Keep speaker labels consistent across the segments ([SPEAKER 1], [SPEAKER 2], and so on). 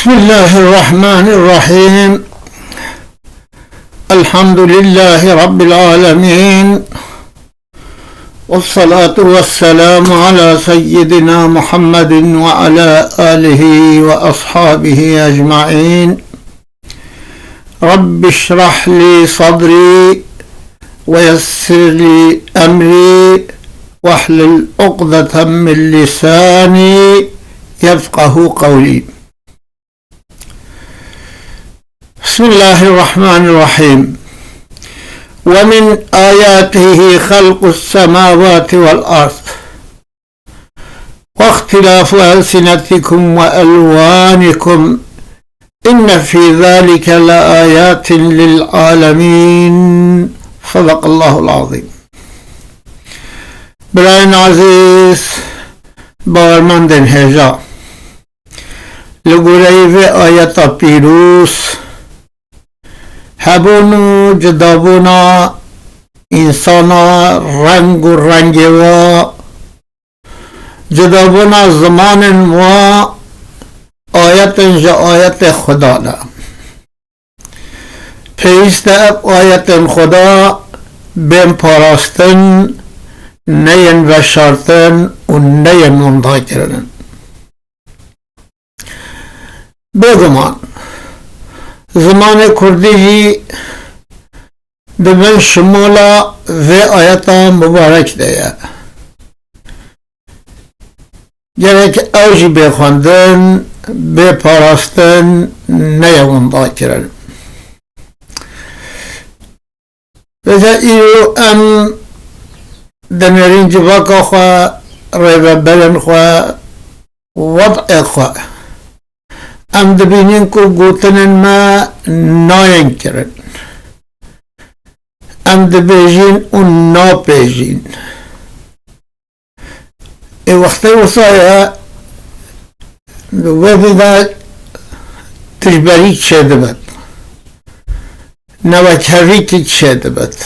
[SPEAKER 1] بسم الله الرحمن الرحيم. الحمد لله رب العالمين، والصلاة والسلام على سيدنا محمد وعلى آله وأصحابه أجمعين. رب اشرح لي صدري ويسر لي أمري واحلل عقدة من لساني يفقه قولي. بسم الله الرحمن الرحيم. ومن آياته خلق السماوات والأرض واختلاف ألسنتكم وألوانكم إن في ذلك لآيات للعالمين. صدق الله العظيم. برایان عزیز باورمندان هجا لگوری و آیت پیروز هبونو جدابونا انسانا رنگ و رنگ و جدابونا زمان و آیت جا آیت خدا نا پیسته آیت خدا بین پاراستن نین و شارتن و نین منطقه کردن. بگمان زمان کردی دبن شمولا و آیتا مبارک دیا یعنی که اوجی بخواندن بپاراستن نیمون دا کرن وزا ایو ام دنرین جواکا خواه ریو بلن خواه وضع خواه ام دبینین کو گوتنن ما ناین کرن ام دبیجین اون نا پیجین ای وقتی وصایا ویدی دا تجبری چه دبت نوچهری کی چه دبت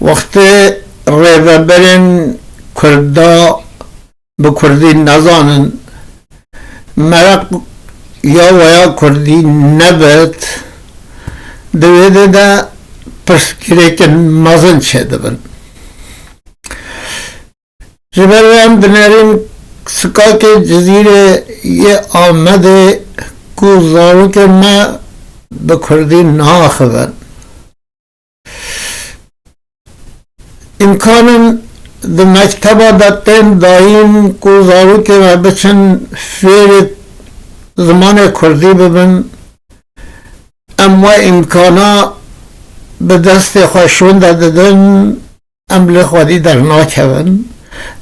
[SPEAKER 1] وقتی ریوبرین کردا بکردی نزانن مرق یا ویا کردی نبت دویده دا پرسکره که مزن چه دبن جبره هم بناریم سکا که جزیره یه آمده کوزارو که ما بکردی ناخبن امکانن دو مکتبا داتن دایم کوزارو که ما بچن فیر زمان کردی ببن اما امکانا به دست خوشون دادن عمل خودی در ناکون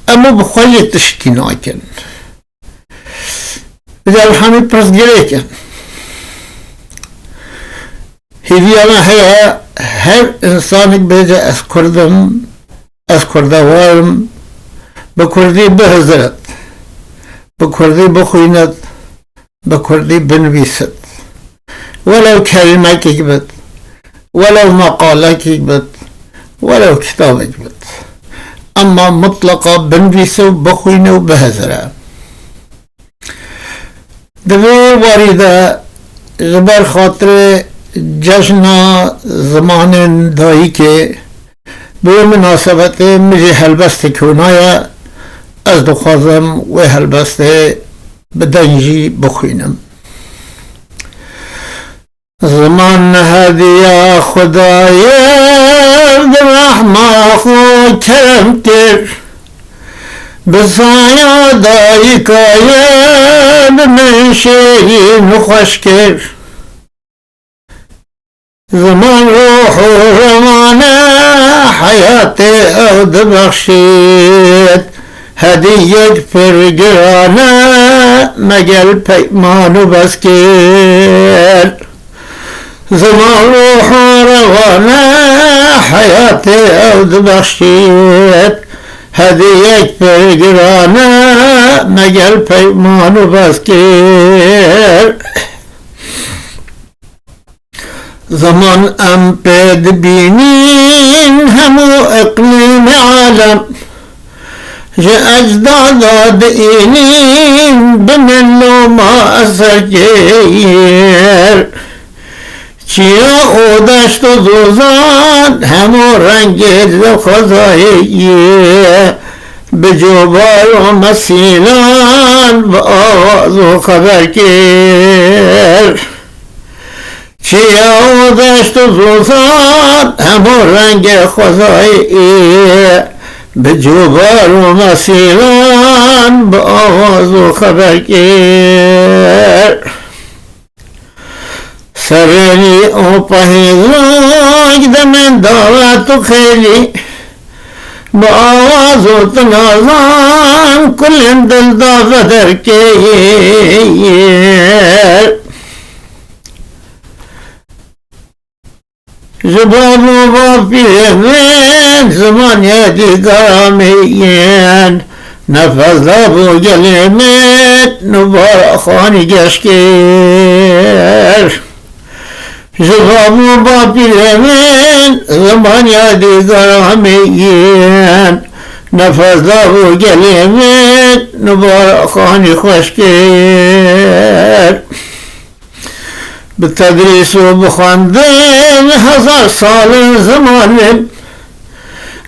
[SPEAKER 1] اما بخواهی تشکی ناکن بجال همه پرسگیره کن هیویانا هر انسانی بیجه از کردم از کردوارم بکردی بهزرد بکردی بخویند بکردی بنویسد ولو کلمه که بد ولو مقاله که بد ولو کتاب که بد اما مطلقا بنویسه و بخوینه و بهزره دوی واریده جبر خاطر جشن زمان دایی که به مناسبت مجی هلبست کنایه از دخوازم و هلبست بدنجی بخوینم زمان هدیه خدای رحمه خود کرم کر بسایا دایی کاید من شیرین خوش کر زمان روح و روان حیات او دبخشید هدیه پرگرانه مگل پیمانو بس کر زمان روح و روانه حیات او دبخشید هدیه پرگرانه مگل پیمانو بس کر زمان ام پید بینین همو اقلیم عالم اجداد اینیم بمنو ما سرگیر چیا او دشت و دوزان همو رنگ خداییه به جبال و مسیلان با آواز و خبر گیر چیا او دشت و دوزان همو رنگ خداییه به جبال و مسیلان با آواز و خبر گیر سرلی او پهیزاک دمن دعوت و خیلی با آواز و تنازان کلن دل داغ در کیر زبان و با پیرمین زمان دیگرامین نفذ دابو جلیمت نبار خانی گشکیر زبان و با پیرمین زمان دیگرامین نفذ دابو جلیمت نبار خانی خوشکیر به تدریس و بخواندن 1000 سال زمان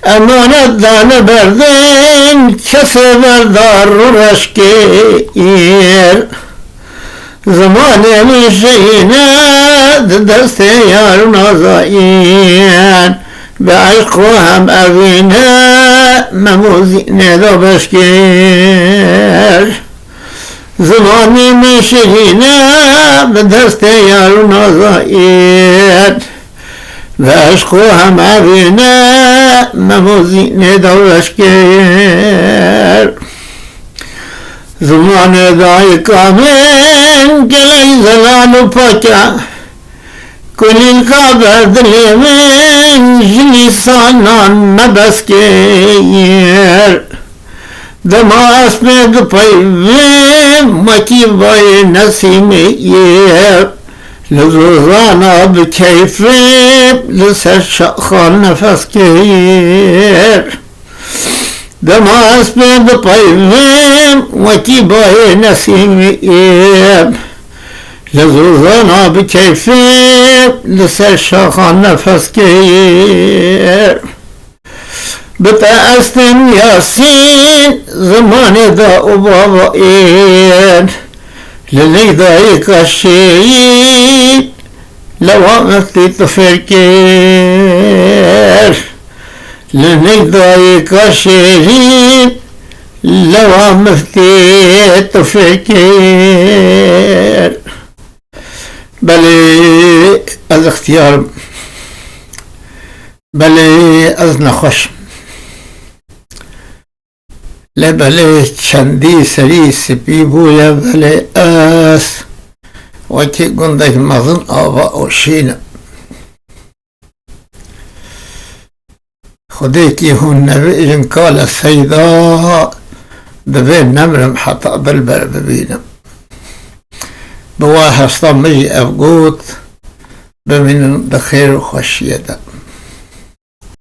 [SPEAKER 1] امانت دانه بردن کس بردار رو رشکیر زمان میشینه دست یار نازائین به عشق و هم اوینه مموزی ندو بشکیر زمانی میشینه به دست یار نازائین به عشق و هم اوینه مموزی ندو بشکیر زمان دای کامل گلی زلال و پاکا کلیل کابر دلی من جلی سانان نبسکیر دماس میں گپائی مکی بائی نسیمی لزوزانا بکیف لسر شاخان نفس کیر دماس میں گپائی مکی بائی نسیمی لزوزانا بکیف لسر شاخان نفس کیر بتأستن ياسين زمان دا وبابائين للي دايك الشيء لوامتي تفكير للي دايك الشيء لوامتي تفكير بلي الاختيار بلي أذن خشم لبله چندی سری سپی بویا بله اس وکی گندک مغن آوا اوشین خودی کی هون نبی جنکال سیدا دبین نمرم حتا بالبر ببینم بواحر صمجي أفقوت بمن بخير وخشية